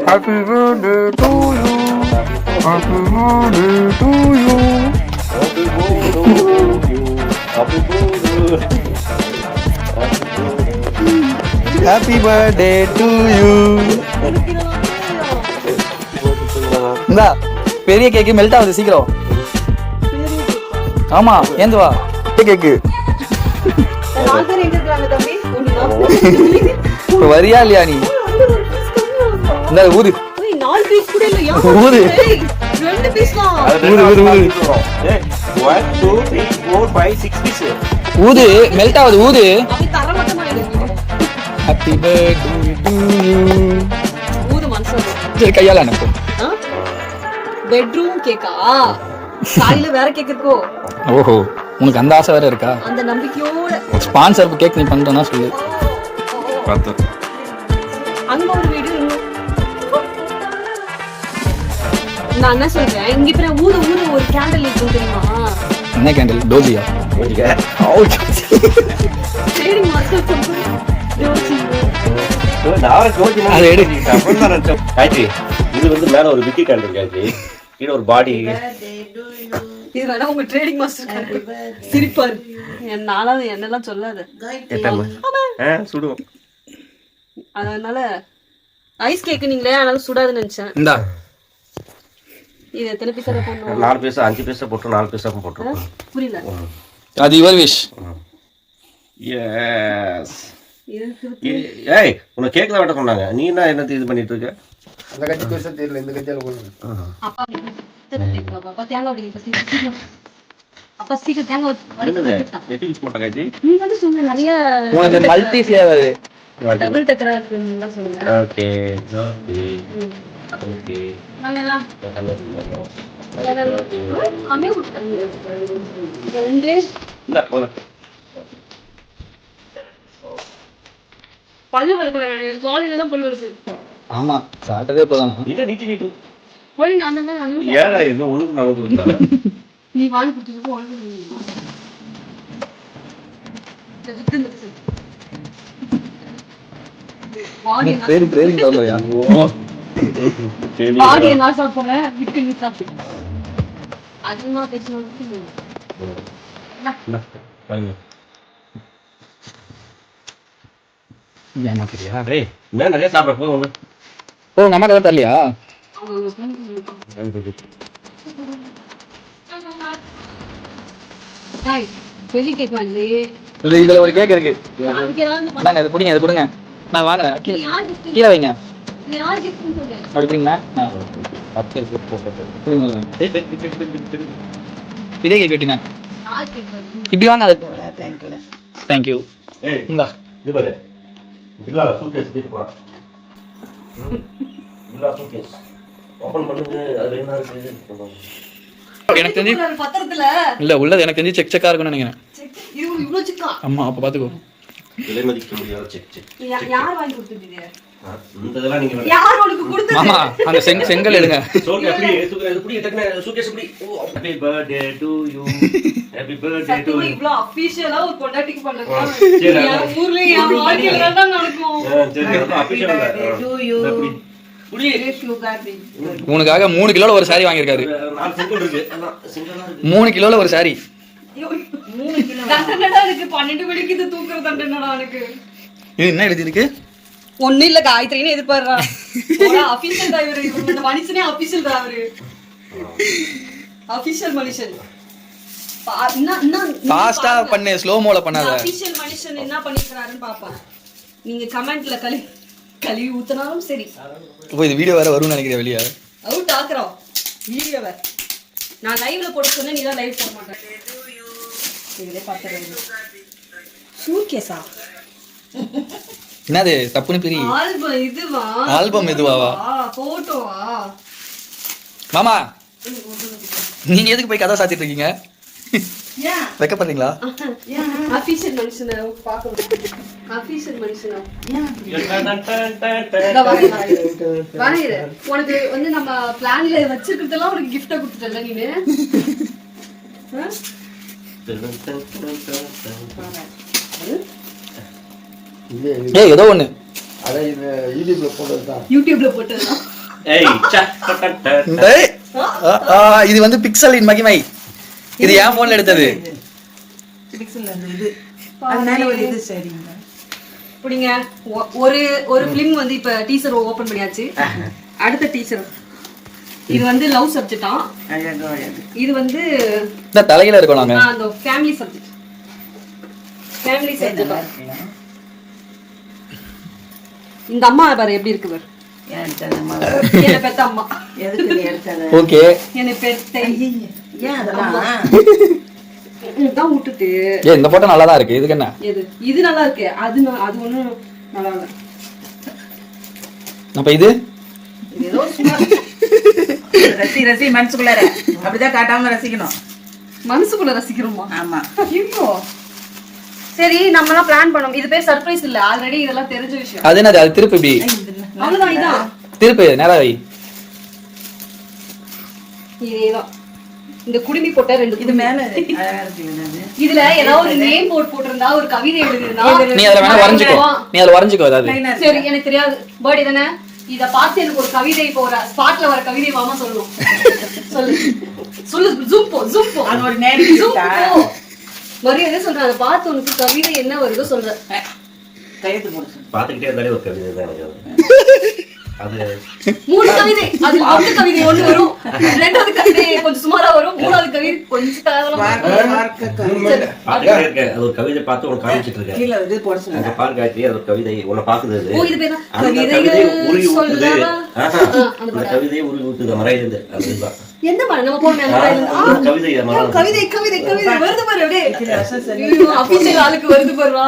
Happy birthday to you. Happy birthday to you. Happy birthday. Happy birthday to you. இந்தா பெரிய கேக்கு melt ஆகுது சீக்கிரம். ஆமா ஏந்து வா கேக்கு. வரியா இல்லையா நீ? இந்த ஊது ஊது ஊது ஊது மெல்ட் ஆகுது ஊது. Happy birthday to you. சரி கையால அனுப்பு. பெட்ரூம் கேக்கா? காலையில வேற கேக் இருக்கோ? ஓஹோ உனக்கு அந்த ஆசை வேற இருக்கா? அந்த நம்பிக்கையோட ஸ்பான்சர் கேக் நீ பண்றேன்னா சொல்லு. பார்த்து அங்க ஒரு வீடு நான் என்ன சொல்றேன், இங்க இப்ப ஊத ஊத ஒரு கேண்டில் இருக்கும் தெரியுமா? என்ன கேண்டில்? டோஜியா? ட்ரேடிங் மாஸ்டர் சொல்றேன். அதை எடு. இது வந்து மேல ஒரு விக்கி கேண்டில் காய்ச்சி கீழே ஒரு பாடி. இது வேணா உங்க ட்ரேடிங் மாஸ்டர் சிரிப்பாரு. என்னால என்னெல்லாம் சொல்லாத சுடுவோம். அதனால ஐஸ் கேக் நீங்களே அதனால சுடாதுன்னு நினைச்சேன். இந்தா இது எத்தனை பீஸா போடணும்? 4 பீஸா 5 பீஸா போட்டு 4 பீஸா போட்டுருக்கோம். புரியல. அது யுவர் விஷ். எஸ். ஏய் உன கேக்ல வெட்ட சொன்னாங்க. நீ என்ன இது பண்ணிட்டு இருக்க? அந்த கட்சி பெருசா தெரியல, இந்த கட்சியால போடுங்க. அப்பா அப்பா தேங்காய் உடைங்க பசி. அப்பா சீக்கிரம் தேங்காய் என்னது நெட்டி யூஸ் பண்ண காய்ச்சி நீ வந்து சொன்ன நிறைய உனக்கு மல்டி ஃப்ளேவர் டபுள் டக்கரா இருக்குன்னு சொல்லுங்க. ஓகே ஓகே ஓகே நாங்கலாம் அமே விட்டாங்க. ரெண்டு இல்ல போல பல்லு வளர்க்கல. காலையில தான் பல்லு வருது. ஆமா சாட்டர்டே போலாம். இத நீட்டி போய் நான் தான் ஏடா இது ஒழுங்கு நடந்துட்டா. நீ வாங்கி கொடுத்துட்டு ஒழுங்கு ட்ரெயினிங் வரலையா? பாடி என்ன சாப்பிடுறேன் விட்டு நீ சாப்பிடு. அதுமா பேசணும். என்ன தெரியா? டேய் நான் நிறைய சாப்பிட போங்க. ஓ உங்க அம்மா கதை தரலையா? வெளி கேக் வந்து இதுல ஒரு கேக் இருக்கு. நாங்க அது புடிங்க, அது கொடுங்க. நான் வாங்குறேன். கீழே வைங்க. அப்படி புடிங்களா? இதே கேக் வெட்டினா இப்படி வாங்க. அது தேங்க்யூ. இந்தா இது பாரு. இல்ல சூட்கேஸ் தூக்கி போறா. இல்ல சூட்கேஸ் ஓபன் பண்ணுங்க. அது என்ன இருக்கு? எனக்கு தெரிஞ்சு பத்திரத்துல இல்ல உள்ளது எனக்கு தெரிஞ்சு செக் செக்கா இருக்கும்னு நினைக்கிறேன். இது இவ்ளோ சிக்கா? ஆமா அப்ப பாத்துக்கோ. விலை மதிக்க முடியாத செக். யார் வாங்கி கொடுத்தீங்க? இந்த இதெல்லாம் நீங்க யார் உங்களுக்கு கொடுத்தது? மாமா அந்த செங்கல் எடுங்க. சோக்கு அப்படி எப்படி டக்ன சூட்கேஸ் எப்படி. Oh happy birthday to you. Happy birthday to you. இவ்ளோ அபிஷியலா ஒரு பொண்டாட்டிக்கு பண்றதா? சரி ஊர்ல என் வாழ்க்கையில தான் நடக்கும். சரி அபிஷியல் டு யூ. புடி உனக்காக 3 கிலோல ஒரு சாரி வாங்கியிருக்காரு. 4 சிங்கிள் இருக்கு. அதான் சிங்கிளா இருக்கு. 3 கிலோல ஒரு சாரி. 3 கிலோ தண்டனடா இருக்கு. 12 மணிக்கு இது தூக்குற தண்டனடா எனக்கு. இது என்ன எழுதி இருக்கு? ஒண்ணு இல்ல காயத்ரின்னு எதிர்பார்றா. அபிஷியல் டிரைவர் இந்த மனுஷனே அபிஷியல் டிரைவர். அபிஷியல் மனுஷன். ஃபாஸ்டா பண்ணு, ஸ்லோ மோல பண்ணாத. அபிஷியல் மனுஷன் என்ன பண்ணிருக்காருன்னு பாப்பா. நீங்க கமெண்ட்ல கழுவி ஊத்துனாலும் சரி. ஓ இது வீடியோ வேற வரும்னு நினைக்கிறேன் வெளிய. அவுட் ஆக்குறோம் வீடியோவை. நான் லைவ்ல போட சொன்னா நீ தான் லைவ் போட மாட்டேன். இதே பாத்துறேன். சூட்கேஸா? என்னது தப்புன்னு பிரி. ஆல்பம் இதுவா? ஆல்பம் இதுவாவா? போட்டோவா? மாமா நீங்க எதுக்கு போய் கதை சாத்திட்டு இருக்கீங்க? ஏன் வெக்கப்படுறீங்களா? அபிஷியல் மனுஷனை பார்க்கணும். அபிஷியல் மனுஷனா வாங்கிடு. உனக்கு வந்து நம்ம பிளான்ல வச்சிருக்கிறதெல்லாம் உனக்கு கிஃப்டா கொடுத்துட்டல நீனு. ஏய் ஏதோ ஒண்ணு அதான் இது யூடியூப்ல போட்டதுதான். யூடியூப்ல போட்டதுதான். ஏய் சா டேய். இது வந்து பிக்சலின் மகிமை. இது என் போன்ல எடுத்தது. அதனால ஒரு இது சரிங்க. இப்படிங்க ஒரு ஒரு ஃபிலிம் வந்து இப்ப டீச்சர் ஓபன் பண்ணியாச்சு. அடுத்த டீச்சர் இது வந்து லவ் சப்ஜெக்டா, இது வந்து இந்த தலையில இருக்கோம் நாங்க. அந்த ஃபேமிலி சப்ஜெக்ட். ஃபேமிலி சப்ஜெக்டா. இந்த அம்மா பாரு எப்படி இருக்கு பாரு. என்ன பெத்த அம்மா. எதுக்கு நீ எடுத்தது? ஓகே. என்ன பெத்த ஏன் அதெல்லாம் தான் விட்டுட்டு. இந்த போட்டோ நல்லா தான் இருக்கு. இதுக்கு என்ன? இது நல்லா இருக்கு. அது ஒண்ணு நல்லா இல்ல. அப்ப இது ஏதோ சும்மா ரசி மனசுக்குள்ளார அப்படிதான் காட்டாம ரசிக்கணும். மனசுக்குள்ள ரசிக்கிறோமா? ஆமா. ஐயோ. சரி நம்ம எல்லாம் பிளான் பண்ணோம். இது பேர் சர்ப்ரைஸ் இல்ல, ஆல்ரெடி இதெல்லாம் தெரிஞ்ச விஷயம். அது என்னது? அது திருப்பு இப்படி அவ்வளவுதான். இதான் திருப்பு நேரா வை. இதேதான். இந்த குடுமி போட்ட ரெண்டு இது மேல அழகா இருக்கு. இதுல ஏதாவது நேம் போட்டிருந்தா ஒரு கவிதை எழுதிருந்தா நீ அதுல வேணா வரைஞ்சுக்கோ. நீ அதுல வரைஞ்சுக்கோ. அதாவது சரி எனக்கு தெரியாது. பர்த்டே தானே, இத பார்த்து எனக்கு ஒரு கவிதை இப்போ ஒரு ஸ்பாட்ல வர கவிதை மாமா சொல்லணும். சொல்லு சொல்லு. ஜூம் போ. அது ஒரு நேம் ஜூம் போ. மரியாதை சொல்றேன். அதை பார்த்து உனக்கு கவிதை என்ன வருதோ சொல்றேன். கையெழுத்து போடு. பாத்துக்கிட்டே இருந்தாலே ஒரு கவிதை தான் எனக்கு அது. 3 கவிதை. அது ஒரு கவிதை ஒண்ணு வரும், ரெண்டாவது கவிதை கொஞ்சம் சுமாரா வரும், மூணாவது கவிதை கொஞ்சம் கேவலமா பாத்துக்கிட்டே இருக்கேன். அது ஒரு கவிதை பார்த்து உனக்கு காமிச்சிட்டு இருக்கேன். கீழ இது போட சொல்லுங்க. அங்க பாரு காயத்ரி, அது ஒரு கவிதை உன்னை பாக்குது. ஓ இது பேரா அந்த கவிதைகள் கவிதையை உருகி ஊத்துது. சொல்லவா? அந்த கவிதையை உருகி ஊத்துது மறையிலிருந்து. அதுதான் எந்த மரம் நம்ம போன கவிதை கவிதை கவிதை கவிதை வருது பாரு அப்படியே. வருஷம் சரி. அபிஷேக் ஆளுக்கு வருது பாரு.